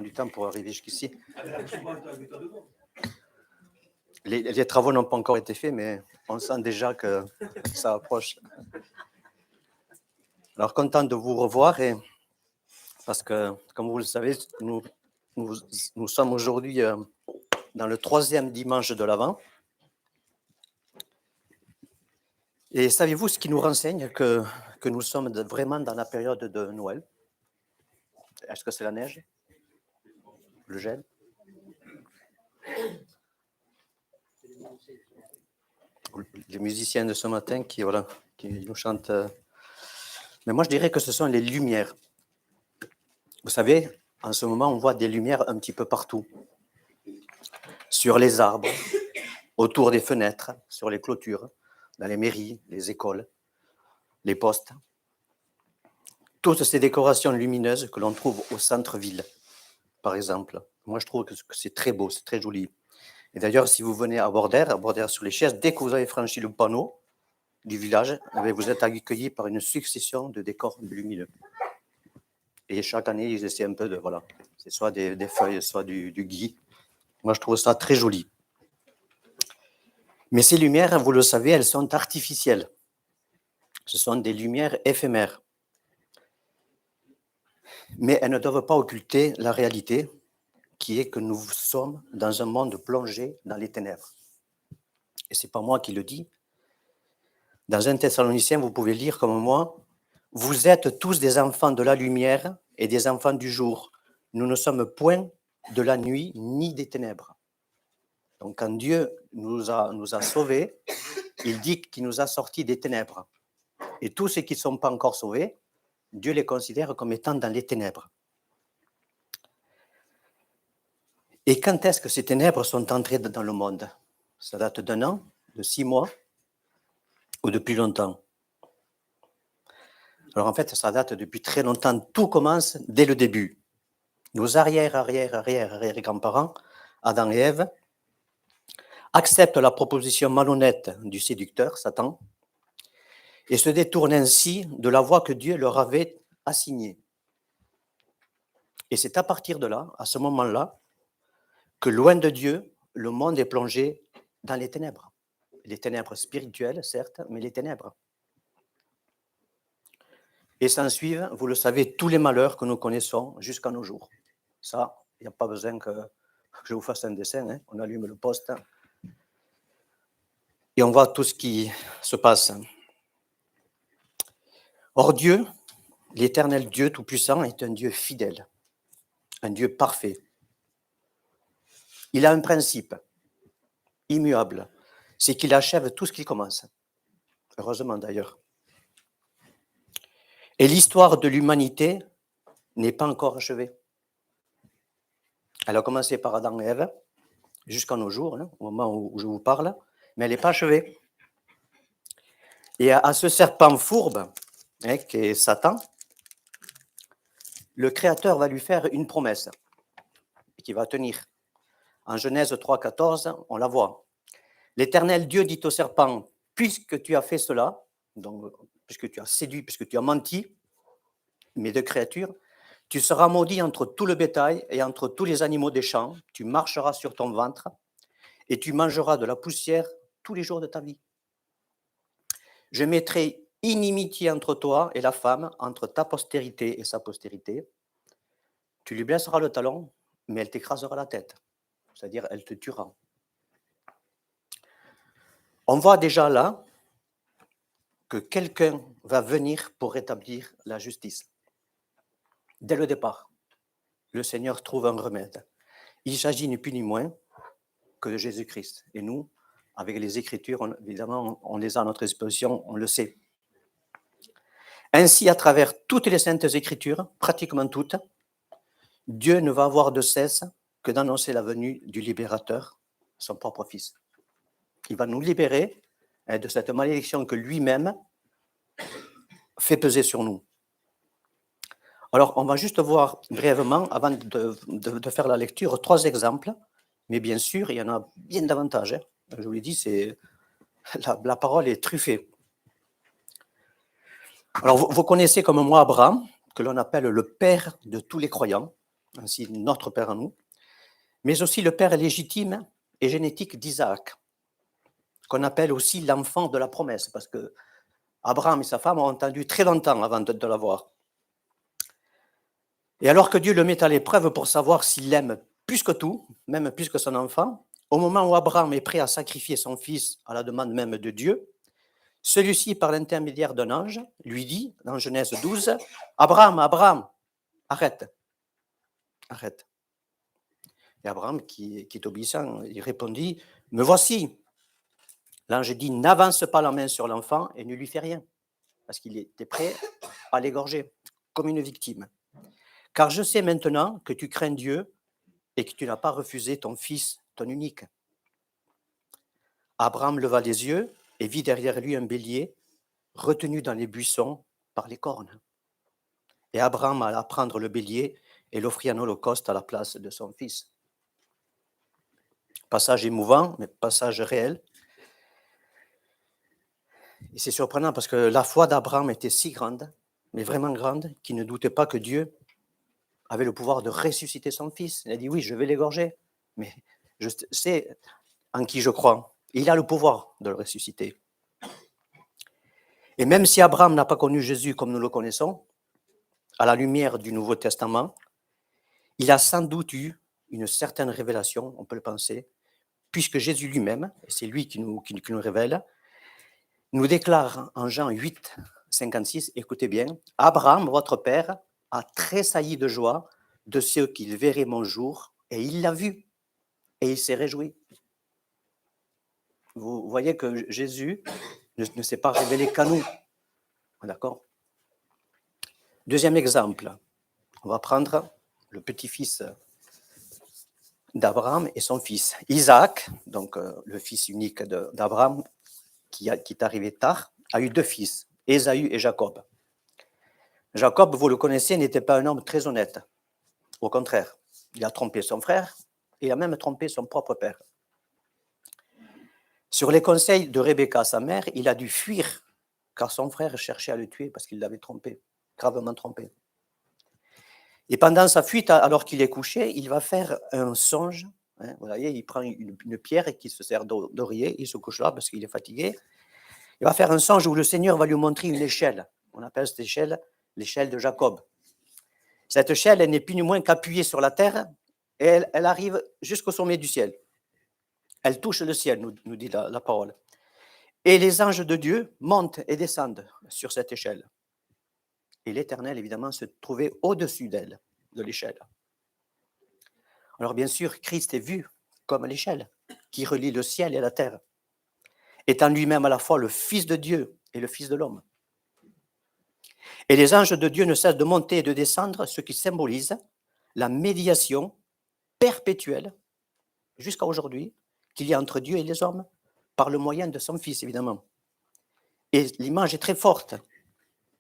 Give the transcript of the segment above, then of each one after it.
du temps pour arriver jusqu'ici. Les travaux n'ont pas encore été faits, mais on sent déjà que ça approche. Alors, content de vous revoir, parce que, comme vous le savez, nous sommes aujourd'hui dans le 3e dimanche de l'Avent. Et savez-vous ce qui nous renseigne que nous sommes vraiment dans la période de Noël? Est-ce que c'est la neige? Le gel? Les musiciens de ce matin qui nous chantent. Mais moi, je dirais que ce sont les lumières. Vous savez, en ce moment, on voit des lumières un petit peu partout. Sur les arbres, autour des fenêtres, sur les clôtures, dans les mairies, les écoles, les postes. Toutes ces décorations lumineuses que l'on trouve au centre-ville, par exemple. Moi, je trouve que c'est très beau, c'est très joli. Et d'ailleurs, si vous venez à Bordère-sur-les-Chaises, dès que vous avez franchi le panneau du village, vous êtes accueillis par une succession de décors lumineux. Et chaque année, ils essaient un peu de, voilà, c'est soit des feuilles, soit du gui. Moi, je trouve ça très joli. Mais ces lumières, vous le savez, elles sont artificielles. Ce sont des lumières éphémères. Mais elles ne doivent pas occulter la réalité, qui est que nous sommes dans un monde plongé dans les ténèbres. Et ce n'est pas moi qui le dis. Dans 1 Thessaloniciens, vous pouvez lire comme moi, « Vous êtes tous des enfants de la lumière et des enfants du jour. Nous ne sommes point de la nuit ni des ténèbres. » Donc quand Dieu nous a sauvés, il dit qu'il nous a sortis des ténèbres. Et tous ceux qui ne sont pas encore sauvés, Dieu les considère comme étant dans les ténèbres. Et quand est-ce que ces ténèbres sont entrées dans le monde? Ça date d'1 an, de 6 mois, ou de plus longtemps? Alors en fait, ça date depuis très longtemps. Tout commence dès le début. Nos arrière-grands-parents, Adam et Ève, acceptent la proposition malhonnête du séducteur, Satan, et se détournent ainsi de la voie que Dieu leur avait assignée. Et c'est à partir de là, à ce moment-là, que loin de Dieu, le monde est plongé dans les ténèbres. Les ténèbres spirituelles, certes, mais les ténèbres. Et s'ensuivent, vous le savez, tous les malheurs que nous connaissons jusqu'à nos jours. Ça, il n'y a pas besoin que je vous fasse un dessin, hein. On allume le poste et on voit tout ce qui se passe. Or Dieu, l'éternel Dieu Tout-Puissant, est un Dieu fidèle, un Dieu parfait. Il a un principe immuable, c'est qu'il achève tout ce qu'il commence. Heureusement d'ailleurs. Et l'histoire de l'humanité n'est pas encore achevée. Elle a commencé par Adam et Ève, jusqu'à nos jours, hein, au moment où je vous parle, mais elle n'est pas achevée. Et à ce serpent fourbe, hein, qui est Satan, le Créateur va lui faire une promesse, qui va tenir. En Genèse 3,14, on la voit. L'Éternel Dieu dit au serpent, puisque tu as fait cela, donc puisque tu as séduit, puisque tu as menti, mes deux créatures, tu seras maudit entre tout le bétail et entre tous les animaux des champs, tu marcheras sur ton ventre et tu mangeras de la poussière tous les jours de ta vie. Je mettrai inimitié entre toi et la femme, entre ta postérité et sa postérité. Tu lui blesseras le talon, mais elle t'écrasera la tête, c'est-à-dire elle te tuera. On voit déjà là que quelqu'un va venir pour rétablir la justice. Dès le départ, le Seigneur trouve un remède. Il s'agit ni plus ni moins que de Jésus-Christ. Et nous, avec les Écritures, évidemment, on les a à notre disposition, on le sait. Ainsi, à travers toutes les saintes Écritures, pratiquement toutes, Dieu ne va avoir de cesse que d'annoncer la venue du libérateur, son propre Fils. Il va nous libérer de cette malédiction que lui-même fait peser sur nous. Alors, on va juste voir brièvement, avant de faire la lecture, 3 exemples, mais bien sûr, il y en a bien davantage. Hein. Je vous l'ai dit, la parole est truffée. Alors, vous connaissez comme moi Abraham, que l'on appelle le père de tous les croyants. ainsi notre père à nous, mais aussi le père légitime et génétique d'Isaac, qu'on appelle aussi l'enfant de la promesse, parce que Abraham et sa femme ont attendu très longtemps avant de l'avoir. Et alors que Dieu le met à l'épreuve pour savoir s'il l'aime plus que tout, même plus que son enfant, au moment où Abraham est prêt à sacrifier son fils à la demande même de Dieu, celui-ci, par l'intermédiaire d'un ange, lui dit, dans Genèse 12, « Abraham, Abraham, arrête, arrête. » Et Abraham, qui est obéissant, il répondit, « Me voici. » L'ange dit, « N'avance pas la main sur l'enfant et ne lui fais rien. » Parce qu'il était prêt à l'égorger, comme une victime. « Car je sais maintenant que tu crains Dieu et que tu n'as pas refusé ton fils, ton unique. » Abraham leva les yeux et vit derrière lui un bélier retenu dans les buissons par les cornes. Et Abraham alla prendre le bélier et l'offrit en holocauste à la place de son fils. Passage émouvant, mais passage réel. Et c'est surprenant parce que la foi d'Abraham était si grande, mais vraiment grande, qu'il ne doutait pas que Dieu avait le pouvoir de ressusciter son fils. Il a dit, oui, je vais l'égorger, mais je sais en qui je crois. Et il a le pouvoir de le ressusciter. Et même si Abraham n'a pas connu Jésus comme nous le connaissons, à la lumière du Nouveau Testament, il a sans doute eu une certaine révélation, on peut le penser, puisque Jésus lui-même, et c'est lui qui nous révèle, nous déclare en Jean 8, 56, écoutez bien, « Abraham, votre père, a tressailli de joie de ce qu'il verrait mon jour, et il l'a vu, et il s'est réjoui. » Vous voyez que Jésus ne s'est pas révélé qu'à nous. D'accord ? Deuxième exemple, on va prendre le petit-fils d'Abraham et son fils. Isaac, donc le fils unique d'Abraham, qui est arrivé tard, a eu deux fils, Ésaü et Jacob. Jacob, vous le connaissez, n'était pas un homme très honnête. Au contraire, il a trompé son frère et il a même trompé son propre père. Sur les conseils de Rebecca, sa mère, il a dû fuir car son frère cherchait à le tuer parce qu'il l'avait trompé, gravement trompé. Et pendant sa fuite, alors qu'il est couché, il va faire un songe. Hein, vous voyez, il prend une pierre qui se sert d'oreiller, il se couche là parce qu'il est fatigué. Il va faire un songe où le Seigneur va lui montrer une échelle. On appelle cette échelle l'échelle de Jacob. Cette échelle, elle n'est plus ni moins qu'appuyée sur la terre et elle arrive jusqu'au sommet du ciel. Elle touche le ciel, nous dit la parole. Et les anges de Dieu montent et descendent sur cette échelle. Et l'Éternel, évidemment, se trouvait au-dessus d'elle, de l'échelle. Alors bien sûr, Christ est vu comme l'échelle qui relie le ciel et la terre, étant lui-même à la fois le Fils de Dieu et le Fils de l'homme. Et les anges de Dieu ne cessent de monter et de descendre, ce qui symbolise la médiation perpétuelle, jusqu'à aujourd'hui, qu'il y a entre Dieu et les hommes, par le moyen de son Fils, évidemment. Et l'image est très forte.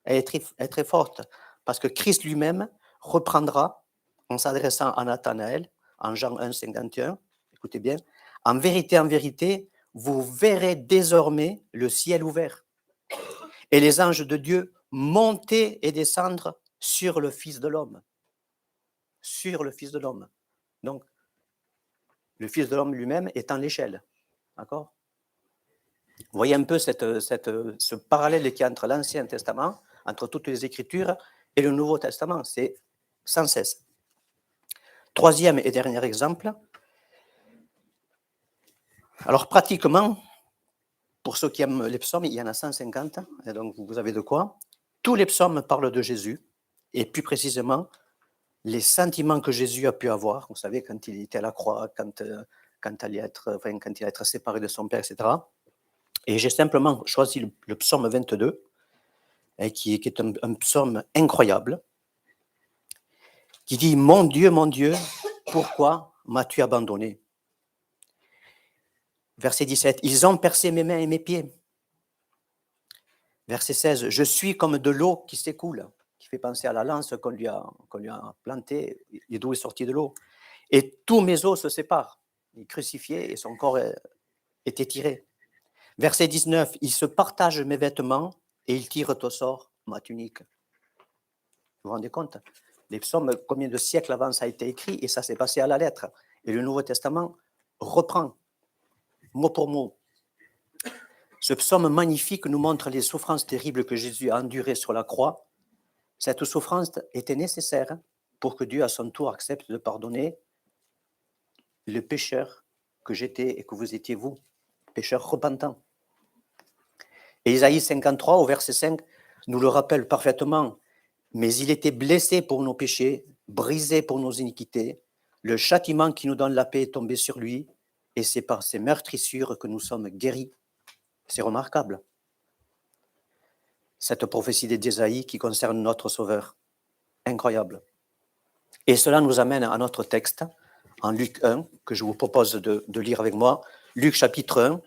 Elle est très forte, parce que Christ lui-même reprendra, en s'adressant à Nathanaël, en Jean 1, 51, écoutez bien, « En vérité, vous verrez désormais le ciel ouvert, et les anges de Dieu monter et descendre sur le Fils de l'homme. » Sur le Fils de l'homme. Donc, le Fils de l'homme lui-même est en l'échelle. D'accord ? Vous voyez un peu ce parallèle qu'il y a entre l'Ancien Testament, entre toutes les Écritures, et le Nouveau Testament. C'est sans cesse. Troisième et dernier exemple. Alors, pratiquement, pour ceux qui aiment les psaumes, il y en a 150, et donc vous avez de quoi. Tous les psaumes parlent de Jésus, et plus précisément, les sentiments que Jésus a pu avoir, vous savez, quand il était à la croix, quand il allait être séparé de son Père, etc. Et j'ai simplement choisi le psaume 22, qui est un psaume incroyable, qui dit « Mon Dieu, pourquoi m'as-tu abandonné ?» Verset 17, « Ils ont percé mes mains et mes pieds. » Verset 16, « Je suis comme de l'eau qui s'écoule », qui fait penser à la lance qu'on lui a plantée, et d'où est sortie de l'eau. « Et tous mes os se séparent. » Il est crucifié et son corps est étiré. Verset 19, « Ils se partagent mes vêtements et ils tirent au sort ma tunique. » Vous vous rendez compte ? Les psaumes, combien de siècles avant ça a été écrit, et ça s'est passé à la lettre. Et le Nouveau Testament reprend, mot pour mot. Ce psaume magnifique nous montre les souffrances terribles que Jésus a endurées sur la croix. Cette souffrance était nécessaire pour que Dieu, à son tour, accepte de pardonner le pécheur que j'étais et que vous étiez vous, pécheur repentant. Et Isaïe 53, au verset 5, nous le rappelle parfaitement. Mais il était blessé pour nos péchés, brisé pour nos iniquités. Le châtiment qui nous donne la paix est tombé sur lui, et c'est par ses meurtrissures que nous sommes guéris. C'est remarquable. Cette prophétie d'Ésaïe qui concerne notre Sauveur. Incroyable. Et cela nous amène à notre texte, en Luc 1, que je vous propose de lire avec moi. Luc chapitre 1,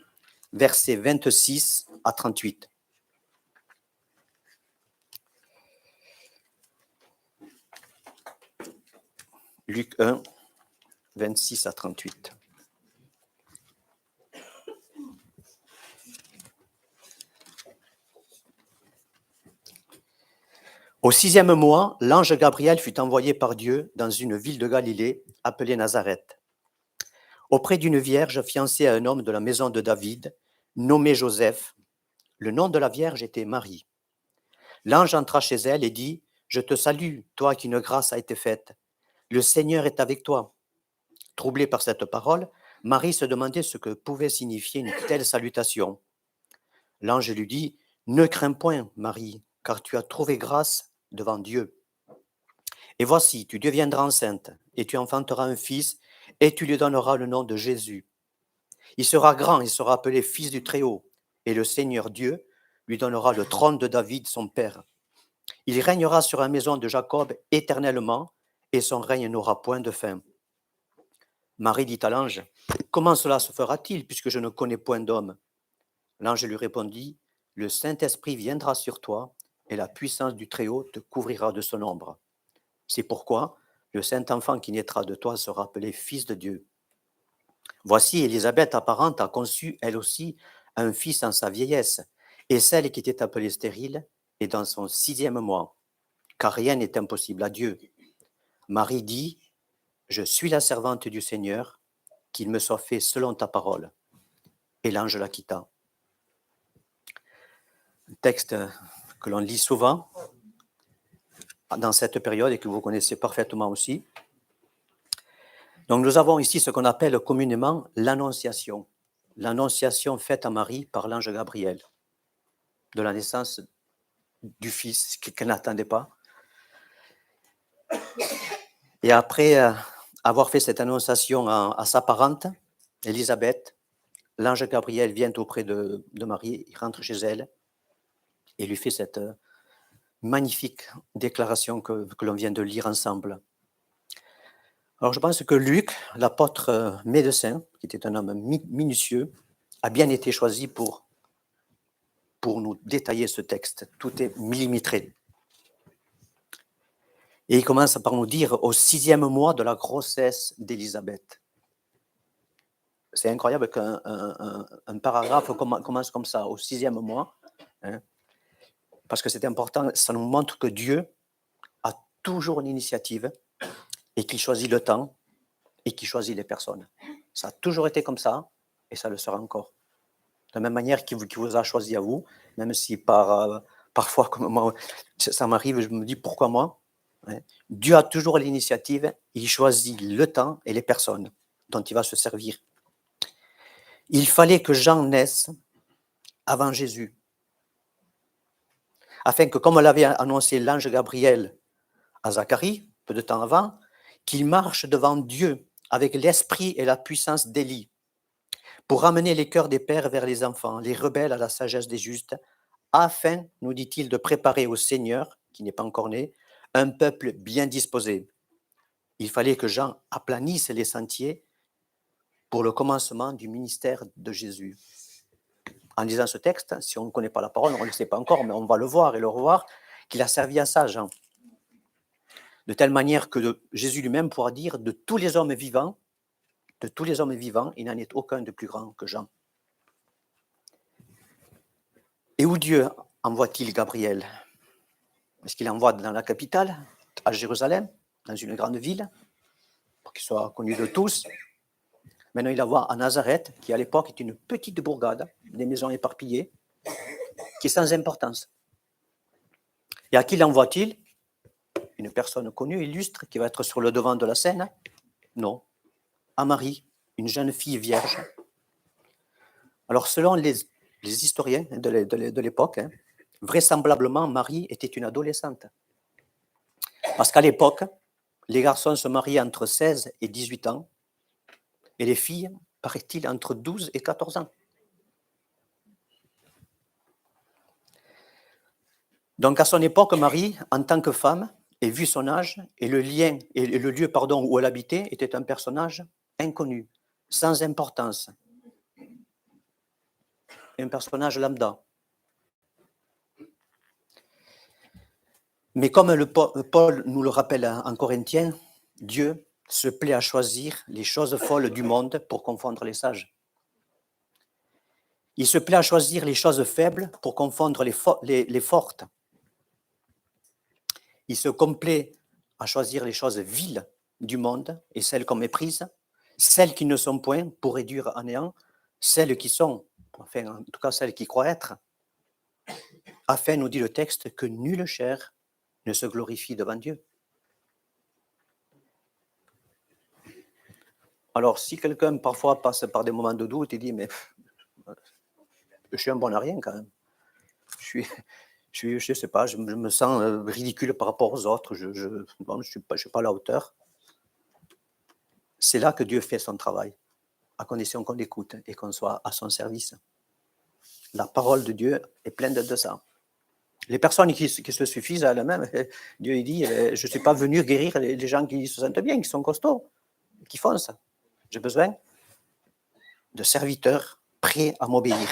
versets 26 à 38. Luc 1, 26 à 38. Au 6e mois, l'ange Gabriel fut envoyé par Dieu dans une ville de Galilée appelée Nazareth, auprès d'une vierge fiancée à un homme de la maison de David, nommé Joseph. Le nom de la vierge était Marie. L'ange entra chez elle et dit : « Je te salue, toi à qui une grâce a été faite. Le Seigneur est avec toi. » Troublée par cette parole, Marie se demandait ce que pouvait signifier une telle salutation. L'ange lui dit : « Ne crains point, Marie, car tu as trouvé grâce devant Dieu. Et voici, tu deviendras enceinte, et tu enfanteras un fils, et tu lui donneras le nom de Jésus. Il sera grand, il sera appelé Fils du Très-Haut, et le Seigneur Dieu lui donnera le trône de David, son père. Il régnera sur la maison de Jacob éternellement, et son règne n'aura point de fin. Marie dit à l'ange : « Comment cela se fera-t-il, puisque je ne connais point d'homme ? » L'ange lui répondit : « Le Saint-Esprit viendra sur toi, et la puissance du Très-Haut te couvrira de son ombre. C'est pourquoi le Saint-Enfant qui naîtra de toi sera appelé Fils de Dieu. Voici, Élisabeth, apparente, a conçu, elle aussi, un fils en sa vieillesse, et celle qui était appelée stérile est dans son 6e mois, car rien n'est impossible à Dieu. Marie dit : « Je suis la servante du Seigneur, qu'il me soit fait selon ta parole. » Et l'ange la quitta. Un texte que l'on lit souvent dans cette période et que vous connaissez parfaitement aussi. Donc nous avons ici ce qu'on appelle communément l'annonciation. L'annonciation faite à Marie par l'ange Gabriel de la naissance du fils qu'elle n'attendait pas. Et après avoir fait cette annonciation à sa parente, Élisabeth, l'ange Gabriel vient auprès de Marie, il rentre chez elle et lui fait cette magnifique déclaration que l'on vient de lire ensemble. Alors je pense que Luc, l'apôtre médecin, qui était un homme minutieux, a bien été choisi pour nous détailler ce texte. Tout est millimétré. Et il commence par nous dire au 6e mois de la grossesse d'Élisabeth. C'est incroyable qu'un paragraphe commence comme ça, au 6e mois, hein, parce que c'est important, ça nous montre que Dieu a toujours une initiative et qu'il choisit le temps et qu'il choisit les personnes. Ça a toujours été comme ça et ça le sera encore. De la même manière qu'il vous a choisi à vous, même si parfois, comme moi, ça m'arrive, je me dis pourquoi moi ? Dieu a toujours l'initiative, il choisit le temps et les personnes dont il va se servir. Il fallait que Jean naisse avant Jésus, afin que, comme l'avait annoncé l'ange Gabriel à Zacharie, peu de temps avant, qu'il marche devant Dieu avec l'esprit et la puissance d'Élie, pour ramener les cœurs des pères vers les enfants, les rebelles à la sagesse des justes, afin, nous dit-il, de préparer au Seigneur, qui n'est pas encore né, un peuple bien disposé. Il fallait que Jean aplanisse les sentiers pour le commencement du ministère de Jésus. En lisant ce texte, si on ne connaît pas la parole, on ne le sait pas encore, mais on va le voir et le revoir, qu'il a servi à ça, Jean. De telle manière que Jésus lui-même pourra dire de tous les hommes vivants, il n'en est aucun de plus grand que Jean. Et où Dieu envoie-t-il Gabriel ? Est-ce qu'il envoie dans la capitale ? à Jérusalem, dans une grande ville, pour qu'il soit connu de tous. Maintenant, il la voit à Nazareth, qui à l'époque est une petite bourgade, des maisons éparpillées, qui est sans importance. Et à qui l'envoie-t-il? Une personne connue, illustre, qui va être sur le devant de la scène? Non. À Marie, une jeune fille vierge. Alors, selon les historiens de l'époque, vraisemblablement, Marie était une adolescente. Parce qu'à l'époque, les garçons se mariaient entre 16 et 18 ans, et les filles, paraît-il, entre 12 et 14 ans. Donc, à son époque, Marie, en tant que femme, et vu son âge, et le lieu où elle habitait, était un personnage inconnu, sans importance. Un personnage lambda. Mais comme Paul nous le rappelle en Corinthiens, Dieu se plaît à choisir les choses folles du monde pour confondre les sages. Il se plaît à choisir les choses faibles pour confondre les fortes. Il se complaît à choisir les choses viles du monde et celles qu'on méprise, celles qui ne sont point pour réduire à néant, celles qui sont, enfin en tout cas celles qui croient être, afin, nous dit le texte, que nulle chair ne se glorifie devant Dieu. Alors, si quelqu'un parfois passe par des moments de doute et dit, mais je suis un bon à rien quand même. Je sais pas, je me sens ridicule par rapport aux autres, je ne suis pas à la hauteur. C'est là que Dieu fait son travail, à condition qu'on l'écoute et qu'on soit à son service. La parole de Dieu est pleine de ça. Les personnes qui se suffisent à elles-mêmes, Dieu il dit, je ne suis pas venu guérir les gens qui se sentent bien, qui sont costauds, qui foncent. J'ai besoin de serviteurs prêts à m'obéir.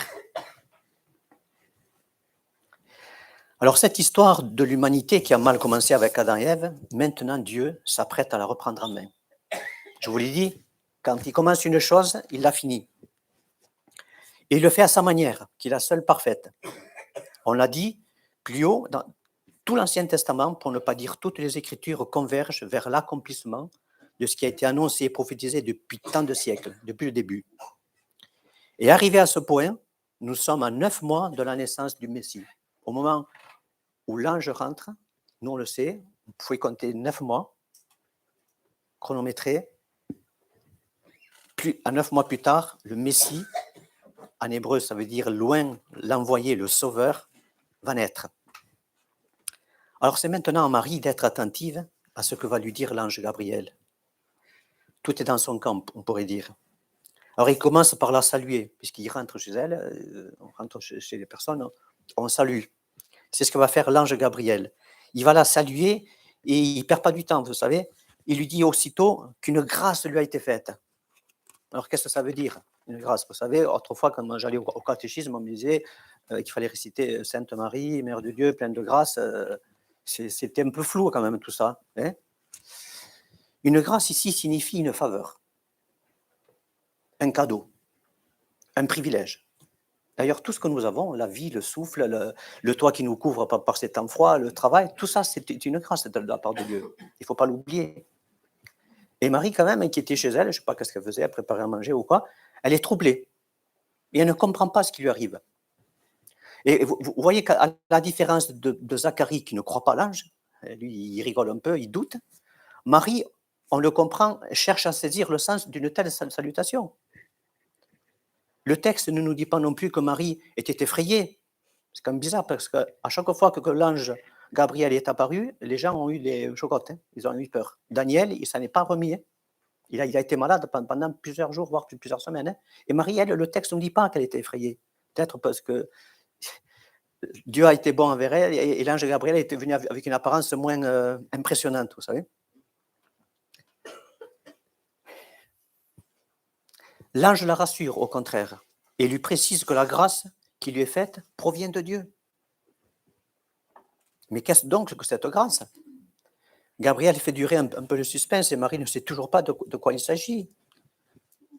Alors cette histoire de l'humanité qui a mal commencé avec Adam et Ève, maintenant Dieu s'apprête à la reprendre en main. Je vous l'ai dit, quand il commence une chose, il l'a finie. Et il le fait à sa manière, qui est la seule parfaite. On l'a dit plus haut, dans tout l'Ancien Testament, pour ne pas dire toutes les Écritures, convergent vers l'accomplissement de ce qui a été annoncé et prophétisé depuis tant de siècles, depuis le début. Et arrivé à ce point, nous sommes à 9 mois de la naissance du Messie. Au moment où l'ange rentre, nous on le sait, vous pouvez compter 9 mois, chronométré. À 9 mois plus tard, le Messie, en hébreu ça veut dire loin, l'envoyé, le sauveur, va naître. Alors c'est maintenant à Marie d'être attentive à ce que va lui dire l'ange Gabriel. Tout est dans son camp, on pourrait dire. Alors il commence par la saluer, puisqu'il rentre chez elle, on rentre chez les personnes, on salue. C'est ce que va faire l'ange Gabriel. Il va la saluer et il ne perd pas du temps, vous savez. Il lui dit aussitôt qu'une grâce lui a été faite. Alors qu'est-ce que ça veut dire, une grâce? Vous savez, autrefois, quand j'allais au catéchisme, on me disait qu'il fallait réciter Sainte Marie, Mère de Dieu, pleine de grâce. C'était un peu flou quand même tout ça. Hein? Une grâce ici signifie une faveur, un cadeau, un privilège. D'ailleurs, tout ce que nous avons, la vie, le souffle, le toit qui nous couvre par ces temps froids, le travail, tout ça, c'est une grâce de la part de Dieu. Il ne faut pas l'oublier. Et Marie, quand même, qui était chez elle, je ne sais pas ce qu'elle faisait, elle préparait à manger ou quoi, elle est troublée. Et elle ne comprend pas ce qui lui arrive. Et vous voyez qu'à la différence de Zacharie, qui ne croit pas l'ange, lui, il rigole un peu, il doute, Marie, on le comprend, cherche à saisir le sens d'une telle salutation. Le texte ne nous dit pas non plus que Marie était effrayée. C'est quand même bizarre, parce qu'à chaque fois que l'ange Gabriel est apparu, les gens ont eu des chocottes, ils ont eu peur. Daniel, il ne s'en est pas remis. Il a été malade pendant plusieurs jours, voire plusieurs semaines. Et Marie, elle, le texte ne nous dit pas qu'elle était effrayée. Peut-être parce que Dieu a été bon envers elle et l'ange Gabriel était venu avec une apparence moins impressionnante, vous savez. L'ange la rassure, au contraire, et lui précise que la grâce qui lui est faite provient de Dieu. Mais qu'est-ce donc que cette grâce? Gabriel fait durer un peu le suspense et Marie ne sait toujours pas de quoi il s'agit.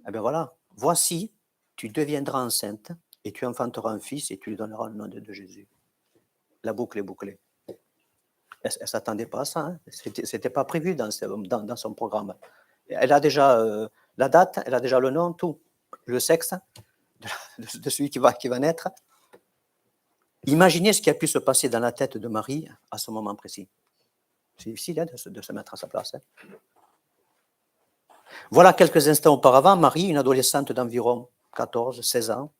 Eh bien voilà, voici, tu deviendras enceinte et tu enfanteras un fils et tu lui donneras le nom de Jésus. La boucle est bouclée. Elle ne s'attendait pas à ça. Hein. Ce n'était pas prévu dans son programme. Elle a déjà la date, elle a déjà le nom, tout. Le sexe de celui qui va naître. Imaginez ce qui a pu se passer dans la tête de Marie à ce moment précis. C'est difficile hein, de se mettre à sa place. Hein. Voilà quelques instants auparavant, Marie, une adolescente d'environ 14-16 ans,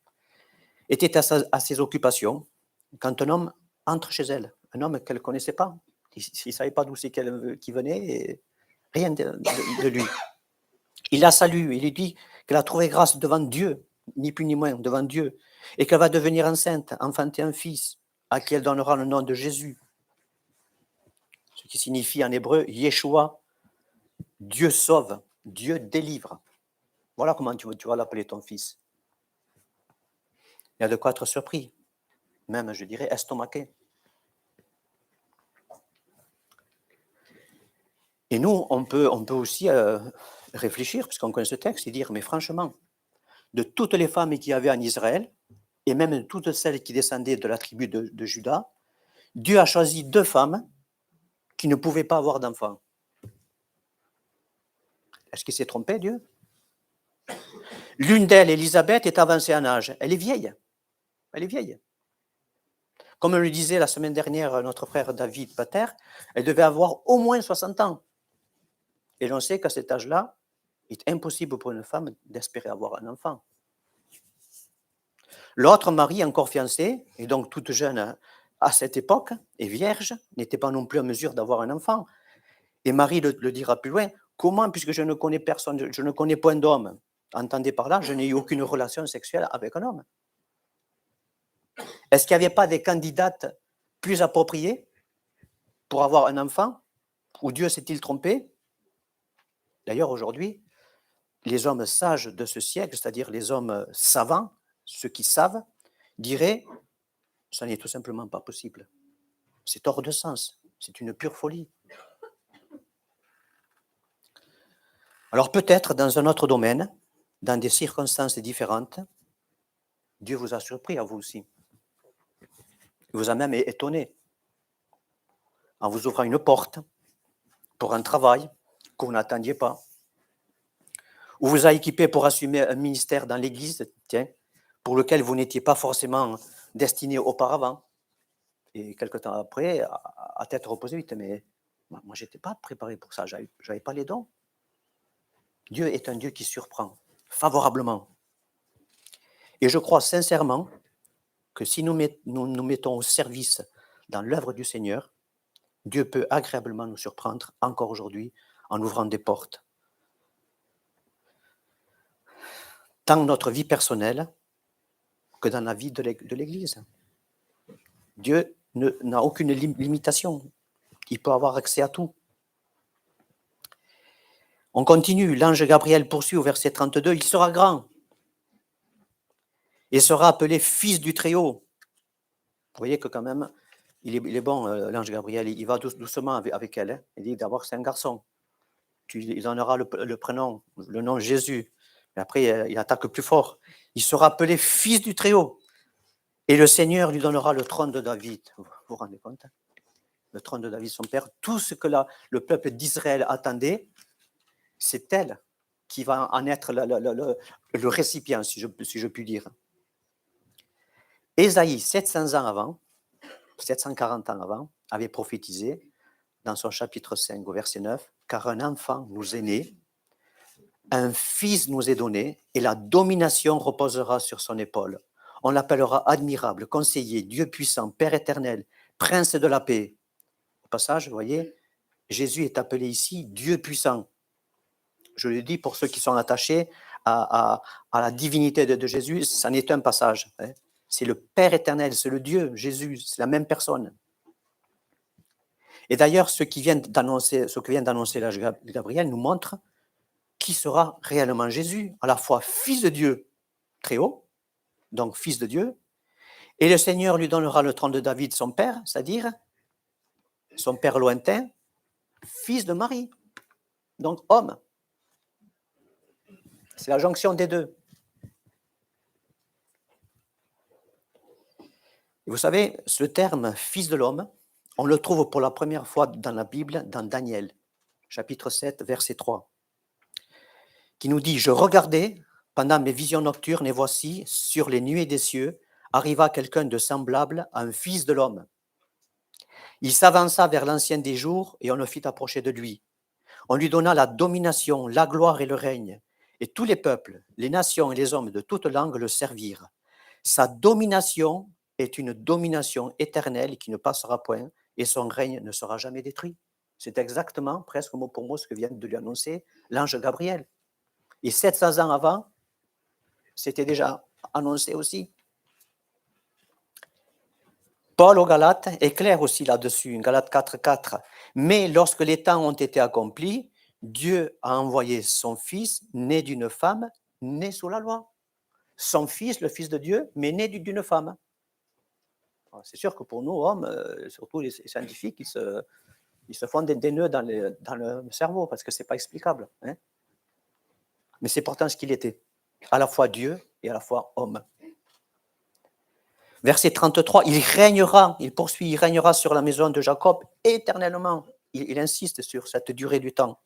était à ses occupations quand un homme entre chez elle, un homme qu'elle ne connaissait pas. Il ne savait pas d'où c'est qui venait, et rien de lui. Il la salue, il lui dit qu'elle a trouvé grâce devant Dieu, ni plus ni moins, devant Dieu, et qu'elle va devenir enceinte, enfanter un fils, à qui elle donnera le nom de Jésus, ce qui signifie en hébreu Yeshua, Dieu sauve, Dieu délivre. Voilà comment tu vas l'appeler ton fils. Il y a de quoi être surpris, même, je dirais, estomaqué. Et nous, on peut aussi réfléchir, puisqu'on connaît ce texte, et dire, mais franchement, de toutes les femmes qu'il y avait en Israël, et même de toutes celles qui descendaient de la tribu de Juda, Dieu a choisi 2 femmes qui ne pouvaient pas avoir d'enfants. Est-ce qu'il s'est trompé, Dieu? L'une d'elles, Élisabeth, est avancée en âge. Elle est vieille. Elle est vieille. Comme le disait la semaine dernière notre frère David Pater, elle devait avoir au moins 60 ans. Et l'on sait qu'à cet âge-là, il est impossible pour une femme d'espérer avoir un enfant. L'autre, Marie, encore fiancée, et donc toute jeune à cette époque, et vierge, n'était pas non plus en mesure d'avoir un enfant. Et Marie le dira plus loin, comment, puisque je ne connais personne, je ne connais point d'homme, entendez par là, je n'ai eu aucune relation sexuelle avec un homme. Est-ce qu'il n'y avait pas des candidates plus appropriées pour avoir un enfant? Ou Dieu s'est-il trompé? D'ailleurs, aujourd'hui, les hommes sages de ce siècle, c'est-à-dire les hommes savants, ceux qui savent, diraient « ça n'est tout simplement pas possible. C'est hors de sens. C'est une pure folie. » Alors peut-être dans un autre domaine, dans des circonstances différentes, Dieu vous a surpris à vous aussi. Il vous a même étonné en vous ouvrant une porte pour un travail que vous n'attendiez pas, ou vous a équipé pour assumer un ministère dans l'Église, tiens, pour lequel vous n'étiez pas forcément destiné auparavant. Et quelque temps après, à tête reposée, vite, mais moi, je n'étais pas préparé pour ça, je n'avais pas les dons. Dieu est un Dieu qui surprend favorablement. Et je crois sincèrement que si nous mettons au service dans l'œuvre du Seigneur, Dieu peut agréablement nous surprendre encore aujourd'hui en ouvrant des portes. Tant dans notre vie personnelle que dans la vie de l'Église. Dieu n'a aucune limitation. Il peut avoir accès à tout. On continue. L'ange Gabriel poursuit au verset 32. Il sera grand et sera appelé fils du Très-Haut. Vous voyez que quand même, il est bon, l'ange Gabriel. Il va doucement avec elle. Hein. Il dit d'abord c'est un garçon. Il en aura le prénom, le nom Jésus. Mais après, il attaque plus fort. Il sera appelé fils du Très-Haut. Et le Seigneur lui donnera le trône de David. Vous vous rendez compte? Le trône de David, son père. Tout ce que le peuple d'Israël attendait, c'est elle qui va en être le récipient, si je puis dire. Ésaïe, 700 ans avant, 740 ans avant, avait prophétisé dans son chapitre 5, au verset 9, « Car un enfant nous est né, un fils nous est donné, et la domination reposera sur son épaule. On l'appellera admirable, conseiller, Dieu puissant, Père éternel, prince de la paix. » Au passage, vous voyez, Jésus est appelé ici Dieu puissant. Je le dis pour ceux qui sont attachés à la divinité de Jésus, ça n'est un passage. Hein. C'est le Père éternel, c'est le Dieu, Jésus, c'est la même personne. Et d'ailleurs, ce que vient d'annoncer l'ange Gabriel nous montre qui sera réellement Jésus, à la fois fils de Dieu très haut, donc fils de Dieu, et le Seigneur lui donnera le trône de David, son père, c'est-à-dire son père lointain, fils de Marie, donc homme. C'est la jonction des deux. Et vous savez, ce terme « fils de l'homme », On le trouve pour la première fois dans la Bible, dans Daniel, chapitre 7, verset 3, qui nous dit « Je regardais pendant mes visions nocturnes et voici, sur les nuées des cieux, arriva quelqu'un de semblable à un fils de l'homme. Il s'avança vers l'ancien des jours et on le fit approcher de lui. On lui donna la domination, la gloire et le règne. Et tous les peuples, les nations et les hommes de toute langue le servirent. Sa domination est une domination éternelle qui ne passera point et son règne ne sera jamais détruit. » C'est exactement, presque mot pour mot, ce que vient de lui annoncer l'ange Gabriel. Et 700 ans avant, c'était déjà annoncé aussi. Paul aux Galates est clair aussi là-dessus, Galates 4.4. Mais lorsque les temps ont été accomplis, Dieu a envoyé son Fils, né d'une femme, né sous la loi. Son Fils, le Fils de Dieu, mais né d'une femme. C'est sûr que pour nous, hommes, surtout les scientifiques, ils se font des nœuds dans le cerveau parce que ce n'est pas explicable. Hein. Mais c'est pourtant ce qu'il était, à la fois Dieu et à la fois homme. Verset 33, il régnera, il poursuit, il régnera sur la maison de Jacob éternellement. Il insiste sur cette durée du temps.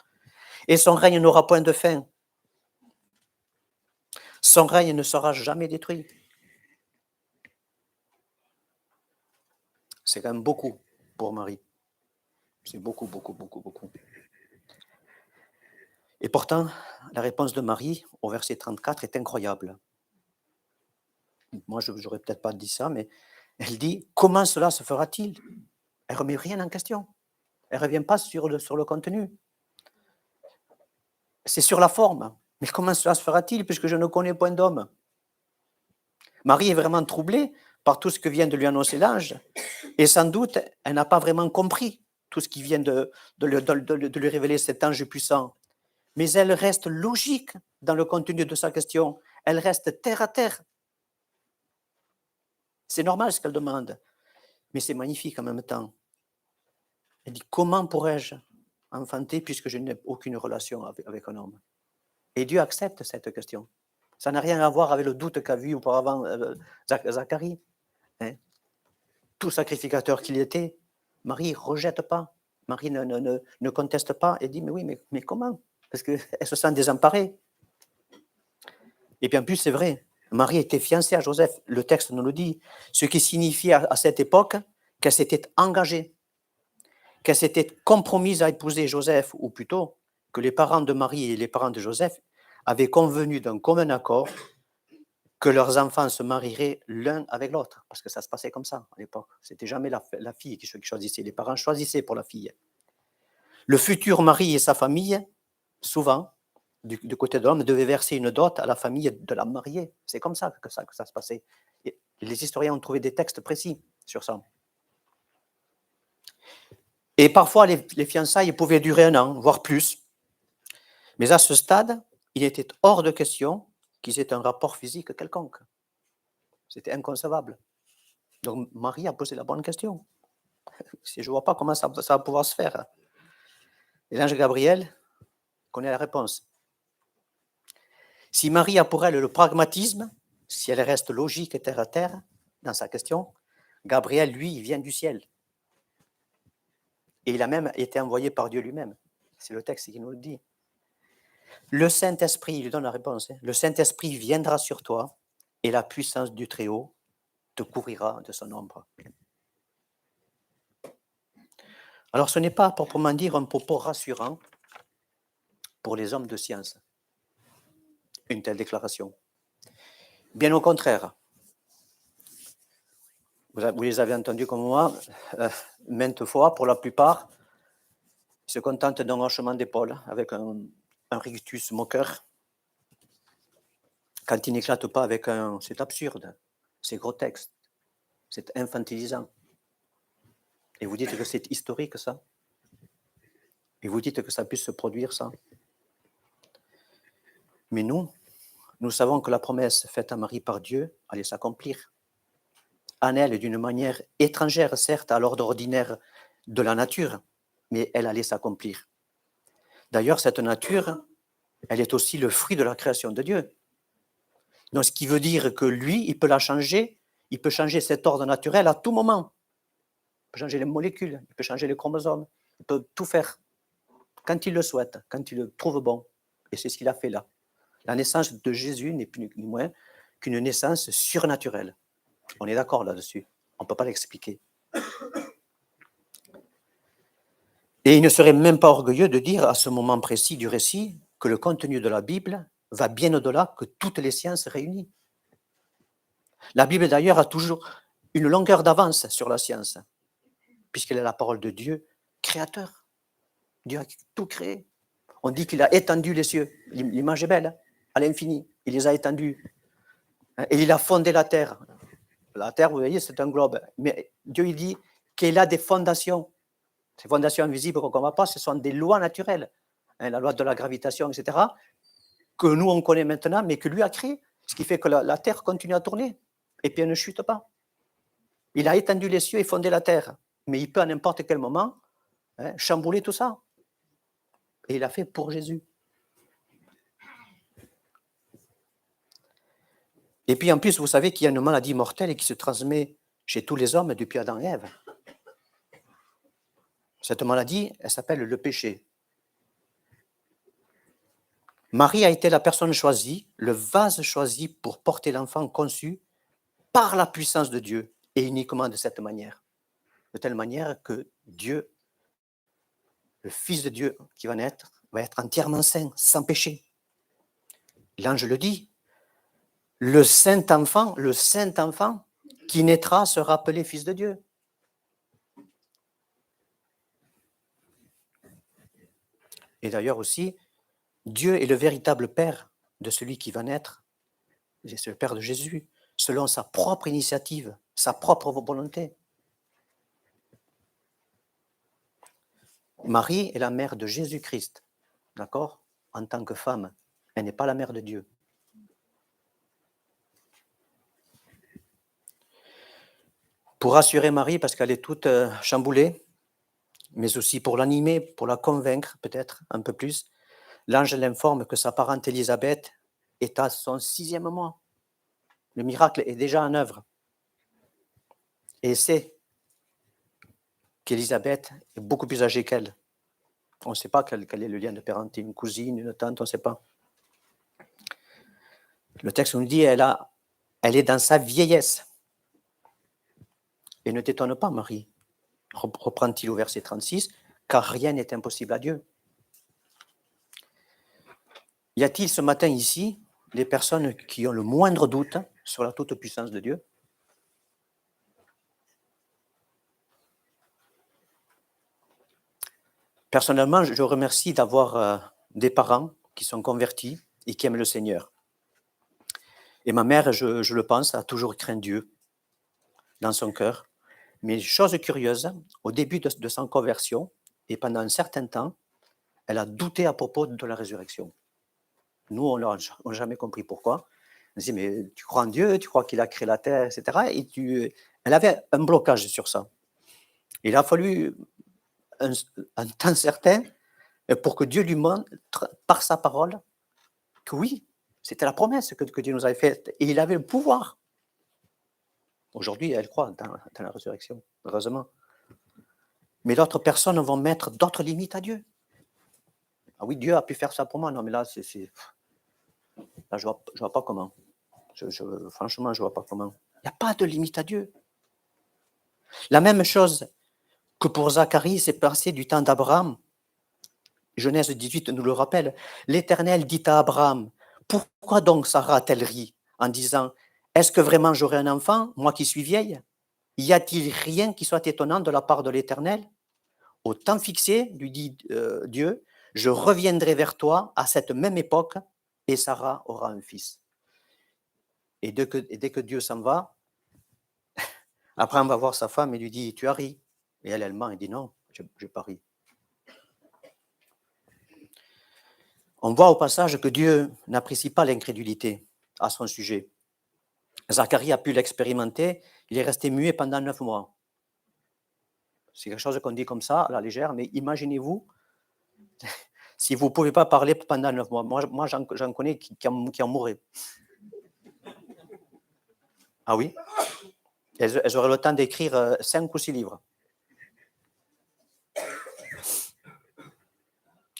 Et son règne n'aura point de fin. Son règne ne sera jamais détruit. C'est quand même beaucoup pour Marie. C'est beaucoup, beaucoup, beaucoup, beaucoup. Et pourtant, la réponse de Marie au verset 34 est incroyable. Moi, je n'aurais peut-être pas dit ça, mais elle dit, comment cela se fera-t-il? Elle ne remet rien en question. Elle ne revient pas sur le contenu. C'est sur la forme. Mais comment cela se fera-t-il puisque je ne connais point d'homme? Marie est vraiment troublée par tout ce que vient de lui annoncer l'ange. Et sans doute, elle n'a pas vraiment compris tout ce qui vient de lui révéler cet ange puissant. Mais elle reste logique dans le contenu de sa question. Elle reste terre à terre. C'est normal ce qu'elle demande, mais c'est magnifique en même temps. Elle dit, comment pourrais-je enfanter puisque je n'ai aucune relation avec un homme? Et Dieu accepte cette question. Ça n'a rien à voir avec le doute qu'a vu auparavant Zacharie. Hein? Tout sacrificateur qu'il était, Marie ne rejette pas. Marie ne conteste pas et dit, mais oui, mais comment? Parce qu'elle se sent désemparée. Et puis en plus, c'est vrai, Marie était fiancée à Joseph, le texte nous le dit, ce qui signifie à cette époque qu'elle s'était engagée, qu'elle s'était compromise à épouser Joseph, ou plutôt que les parents de Marie et les parents de Joseph avaient convenu d'un commun accord que leurs enfants se marieraient l'un avec l'autre, parce que ça se passait comme ça à l'époque. C'était jamais la fille qui choisissait, les parents choisissaient pour la fille. Le futur mari et sa famille, souvent, du côté de l'homme, devait verser une dot à la famille de la mariée. C'est comme ça que ça se passait. Et les historiens ont trouvé des textes précis sur ça. Et parfois, les fiançailles pouvaient durer 1 an, voire plus. Mais à ce stade, il était hors de question qu'ils aient un rapport physique quelconque. C'était inconcevable. Donc Marie a posé la bonne question. Je ne vois pas comment ça va pouvoir se faire. Et l'ange Gabriel connaît la réponse. Si Marie a pour elle le pragmatisme, si elle reste logique et terre à terre dans sa question, Gabriel, lui, il vient du ciel. Et il a même été envoyé par Dieu lui-même. C'est le texte qui nous le dit. Le Saint-Esprit, il lui donne la réponse, le Saint-Esprit viendra sur toi et la puissance du Très-Haut te couvrira de son ombre. Alors ce n'est pas proprement dire un propos rassurant pour les hommes de science, une telle déclaration. Bien au contraire, vous les avez entendus comme moi, maintes fois, pour la plupart, ils se contentent d'un hochement d'épaule avec un rictus moqueur, quand ils n'éclatent pas avec un « c'est absurde, c'est grotesque, c'est infantilisant ». Et vous dites que c'est historique, ça? Et vous dites que ça puisse se produire, ça? Mais nous savons que la promesse faite à Marie par Dieu allait s'accomplir. En elle, d'une manière étrangère, certes, à l'ordre ordinaire de la nature, mais elle allait s'accomplir. D'ailleurs, cette nature, elle est aussi le fruit de la création de Dieu. Donc, ce qui veut dire que lui, il peut la changer, il peut changer cet ordre naturel à tout moment. Il peut changer les molécules, il peut changer les chromosomes, il peut tout faire quand il le souhaite, quand il le trouve bon. Et c'est ce qu'il a fait là. La naissance de Jésus n'est plus ni moins qu'une naissance surnaturelle. On est d'accord là-dessus. On ne peut pas l'expliquer. Et il ne serait même pas orgueilleux de dire à ce moment précis du récit que le contenu de la Bible va bien au-delà que toutes les sciences réunies. La Bible d'ailleurs a toujours une longueur d'avance sur la science, puisqu'elle est la parole de Dieu créateur. Dieu a tout créé. On dit qu'il a étendu les cieux. L'image est belle, à l'infini. Il les a étendus. Et il a fondé la terre. La terre, vous voyez, c'est un globe. Mais Dieu, il dit qu'il a des fondations. Ces fondations invisibles qu'on ne voit pas, ce sont des lois naturelles. La loi de la gravitation, etc., que nous, on connaît maintenant, mais que lui a créé. Ce qui fait que la terre continue à tourner. Et puis elle ne chute pas. Il a étendu les cieux et fondé la terre. Mais il peut à n'importe quel moment chambouler tout ça. Et il l'a fait pour Jésus. Et puis en plus, vous savez qu'il y a une maladie mortelle qui se transmet chez tous les hommes depuis Adam et Ève. Cette maladie, elle s'appelle le péché. Marie a été la personne choisie, le vase choisi pour porter l'enfant conçu par la puissance de Dieu, et uniquement de cette manière. De telle manière que Dieu, le Fils de Dieu qui va naître, va être entièrement saint, sans péché. L'ange le dit, le saint enfant qui naîtra sera appelé Fils de Dieu. Et d'ailleurs aussi, Dieu est le véritable Père de celui qui va naître. C'est le Père de Jésus, selon sa propre initiative, sa propre volonté. Marie est la mère de Jésus-Christ, d'accord? En tant que femme, elle n'est pas la mère de Dieu. Pour rassurer Marie, parce qu'elle est toute chamboulée, mais aussi pour l'animer, pour la convaincre peut-être un peu plus, l'ange l'informe que sa parente Élisabeth est à son 6e mois. Le miracle est déjà en œuvre. Et c'est qu'Élisabeth est beaucoup plus âgée qu'elle. On ne sait pas quel est le lien de parenté, une cousine, une tante, on ne sait pas. Le texte nous dit elle est dans sa vieillesse. Et ne t'étonne pas, Marie, reprend-il au verset 36, car rien n'est impossible à Dieu. Y a-t-il ce matin ici des personnes qui ont le moindre doute sur la toute-puissance de Dieu? Personnellement, je remercie d'avoir des parents qui sont convertis et qui aiment le Seigneur. Et ma mère, je le pense, a toujours craint Dieu dans son cœur. Mais chose curieuse, au début de sa conversion, et pendant un certain temps, elle a douté à propos de la résurrection. Nous, on n'a jamais compris pourquoi. On dit, mais tu crois en Dieu, tu crois qu'il a créé la terre, etc. Et elle avait un blocage sur ça. Il a fallu un temps certain pour que Dieu lui montre, par sa parole, que oui, c'était la promesse que Dieu nous avait faite. Et il avait le pouvoir. Aujourd'hui, elle croit dans la résurrection, heureusement. Mais d'autres personnes vont mettre d'autres limites à Dieu. Ah oui, Dieu a pu faire ça pour moi. Non, mais là, là je vois pas comment. Franchement, je ne vois pas comment. Il n'y a pas de limite à Dieu. La même chose que pour Zacharie s'est passé du temps d'Abraham. Genèse 18 nous le rappelle. L'Éternel dit à Abraham, pourquoi donc Sarah a-t-elle ri en disant, est-ce que vraiment j'aurai un enfant, moi qui suis vieille? Y a-t-il rien qui soit étonnant de la part de l'Éternel? Au temps fixé, lui dit Dieu, je reviendrai vers toi à cette même époque et Sarah aura un fils. Et dès que Dieu s'en va, Abraham va voir sa femme et lui dit, tu as ri? Et elle ment et dit, non, je n'ai pas ri. On voit au passage que Dieu n'apprécie pas l'incrédulité à son sujet. Zacharie a pu l'expérimenter, il est resté muet pendant 9 mois. C'est quelque chose qu'on dit comme ça, à la légère, mais imaginez-vous, si vous ne pouvez pas parler pendant 9 mois. Moi j'en connais qui en mourraient. Ah oui? Elles auraient le temps d'écrire 5 ou 6 livres.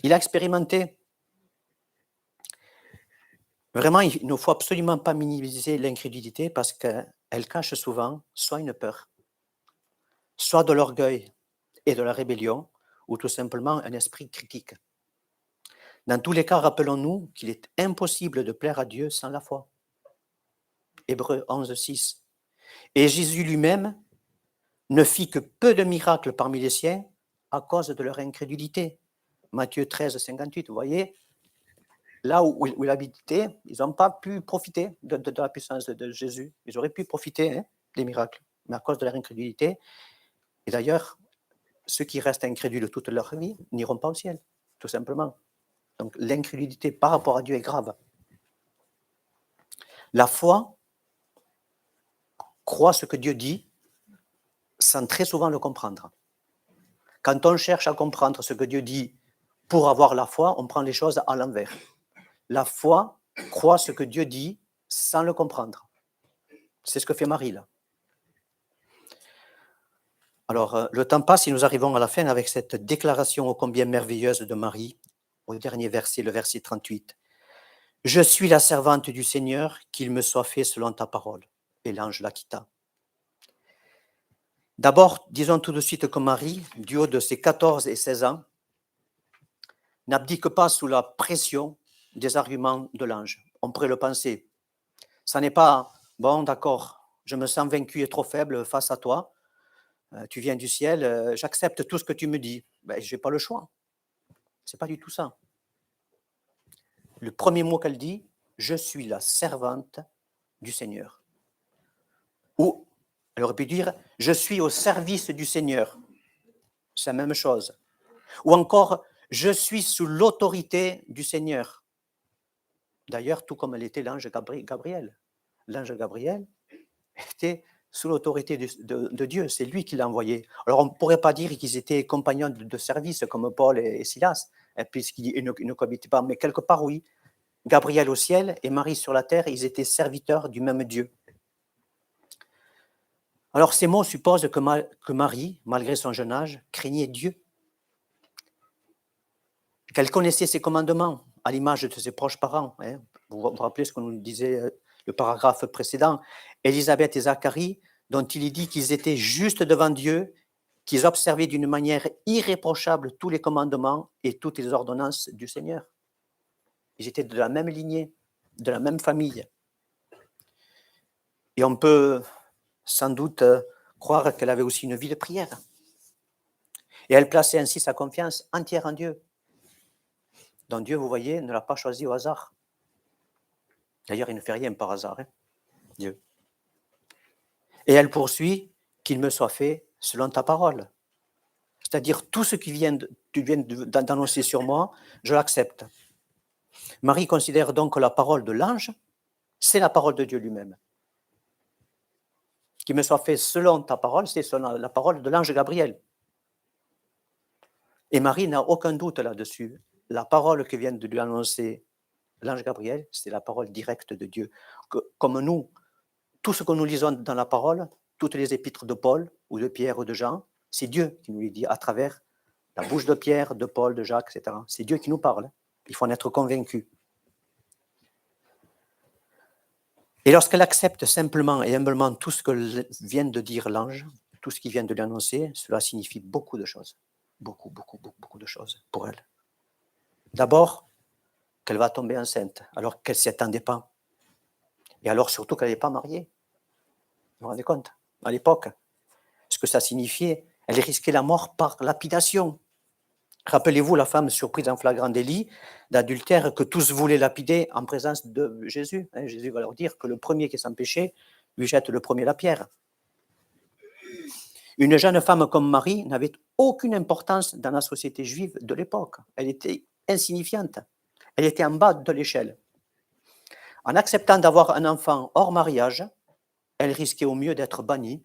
Il a expérimenté. Vraiment, il ne faut absolument pas minimiser l'incrédulité parce qu'elle cache souvent soit une peur, soit de l'orgueil et de la rébellion, ou tout simplement un esprit critique. Dans tous les cas, rappelons-nous qu'il est impossible de plaire à Dieu sans la foi. Hébreux 11, 6. Et Jésus lui-même ne fit que peu de miracles parmi les siens à cause de leur incrédulité. Matthieu 13, 58. Vous voyez, là où il habitait, ils n'ont pas pu profiter de la puissance de Jésus. Ils auraient pu profiter des miracles, mais à cause de leur incrédulité. Et d'ailleurs, ceux qui restent incrédules toute leur vie n'iront pas au ciel, tout simplement. Donc l'incrédulité par rapport à Dieu est grave. La foi croit ce que Dieu dit sans très souvent le comprendre. Quand on cherche à comprendre ce que Dieu dit pour avoir la foi, on prend les choses à l'envers. La foi croit ce que Dieu dit sans le comprendre. C'est ce que fait Marie là. Alors, le temps passe et nous arrivons à la fin avec cette déclaration ô combien merveilleuse de Marie, au dernier verset, le verset 38. « Je suis la servante du Seigneur, qu'il me soit fait selon ta parole. » Et l'ange la quitta. D'abord, disons tout de suite que Marie, du haut de ses 14 et 16 ans, n'abdique pas sous la pression des arguments de l'ange. On pourrait le penser. Ça n'est pas, bon, d'accord, je me sens vaincu et trop faible face à toi, tu viens du ciel, j'accepte tout ce que tu me dis. Ben, je n'ai pas le choix. Ce n'est pas du tout ça. Le premier mot qu'elle dit, je suis la servante du Seigneur. Ou, elle aurait pu dire, je suis au service du Seigneur. C'est la même chose. Ou encore, je suis sous l'autorité du Seigneur. D'ailleurs, tout comme elle était l'ange Gabriel. L'ange Gabriel était sous l'autorité de Dieu. C'est lui qui l'a envoyé. Alors, on ne pourrait pas dire qu'ils étaient compagnons de service comme Paul et Silas, puisqu'ils ne cohabitaient pas. Mais quelque part, oui. Gabriel au ciel et Marie sur la terre, ils étaient serviteurs du même Dieu. Alors, ces mots supposent que Marie, malgré son jeune âge, craignait Dieu. Qu'elle connaissait ses commandements, à l'image de ses proches parents. Vous vous rappelez ce que nous disait le paragraphe précédent. Élisabeth et Zacharie, dont il est dit qu'ils étaient justes devant Dieu, qu'ils observaient d'une manière irréprochable tous les commandements et toutes les ordonnances du Seigneur. Ils étaient de la même lignée, de la même famille. Et on peut sans doute croire qu'elle avait aussi une vie de prière. Et elle plaçait ainsi sa confiance entière en Dieu. Donc Dieu, vous voyez, ne l'a pas choisi au hasard. D'ailleurs, il ne fait rien par hasard, Dieu. Et elle poursuit, qu'il me soit fait selon ta parole. C'est-à-dire, tout ce qui tu viens d'annoncer sur moi, je l'accepte. Marie considère donc que la parole de l'ange, c'est la parole de Dieu lui-même. Qu'il me soit fait selon ta parole, c'est la parole de l'ange Gabriel. Et Marie n'a aucun doute là-dessus. La parole que vient de lui annoncer l'ange Gabriel, c'est la parole directe de Dieu. Comme nous, tout ce que nous lisons dans la parole, toutes les épîtres de Paul ou de Pierre ou de Jean, c'est Dieu qui nous les dit à travers la bouche de Pierre, de Paul, de Jacques, etc. C'est Dieu qui nous parle. Il faut en être convaincu. Et lorsqu'elle accepte simplement et humblement tout ce que vient de dire l'ange, tout ce qui vient de lui annoncer, cela signifie beaucoup de choses. Beaucoup de choses pour elle. D'abord, qu'elle va tomber enceinte, alors qu'elle ne s'y attendait pas. Et alors surtout qu'elle n'est pas mariée. Vous vous rendez compte? À l'époque, ce que ça signifiait, elle risquait la mort par lapidation. Rappelez-vous la femme surprise en flagrant délit d'adultère que tous voulaient lapider en présence de Jésus. Jésus va leur dire que le premier qui est sans péché lui jette le premier la pierre. Une jeune femme comme Marie n'avait aucune importance dans la société juive de l'époque. Elle était insignifiante. Elle était en bas de l'échelle. En acceptant d'avoir un enfant hors mariage, elle risquait au mieux d'être bannie,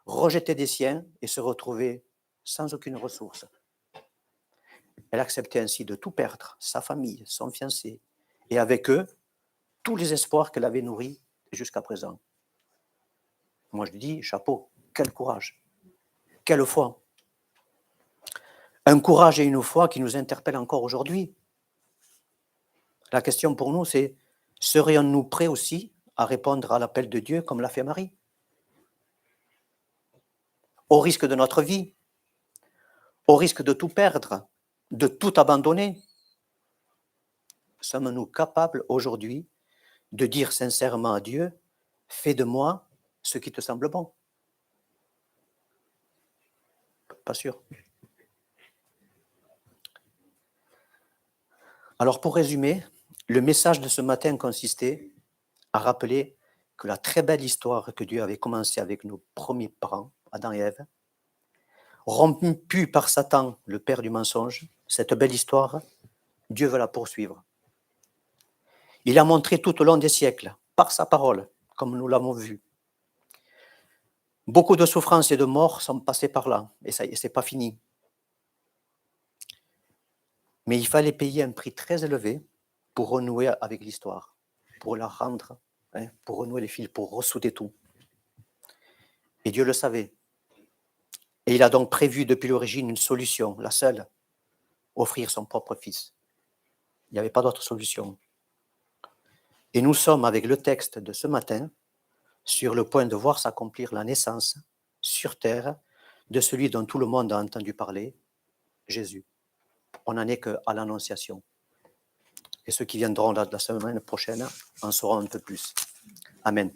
rejetée des siens et se retrouver sans aucune ressource. Elle acceptait ainsi de tout perdre, sa famille, son fiancé, et avec eux, tous les espoirs qu'elle avait nourris jusqu'à présent. Moi je dis, chapeau, quel courage, quelle foi. Un courage et une foi qui nous interpellent encore aujourd'hui. La question pour nous, c'est, serions-nous prêts aussi à répondre à l'appel de Dieu comme l'a fait Marie? Au risque de notre vie, au risque de tout perdre, de tout abandonner. Sommes-nous capables aujourd'hui de dire sincèrement à Dieu, fais de moi ce qui te semble bon? Pas sûr. Alors pour résumer, le message de ce matin consistait à rappeler que la très belle histoire que Dieu avait commencée avec nos premiers parents, Adam et Ève, rompue par Satan, le père du mensonge, cette belle histoire, Dieu veut la poursuivre. Il a montré tout au long des siècles, par sa parole, comme nous l'avons vu. Beaucoup de souffrances et de morts sont passées par là, et ça, c'est pas fini. Mais il fallait payer un prix très élevé pour renouer avec l'histoire, pour la rendre, pour renouer les fils, pour ressouder tout. Et Dieu le savait. Et il a donc prévu depuis l'origine une solution, la seule, offrir son propre fils. Il n'y avait pas d'autre solution. Et nous sommes, avec le texte de ce matin, sur le point de voir s'accomplir la naissance sur terre de celui dont tout le monde a entendu parler, Jésus. On n'en est qu'à l'annonciation. Et ceux qui viendront la semaine prochaine en sauront un peu plus. Amen.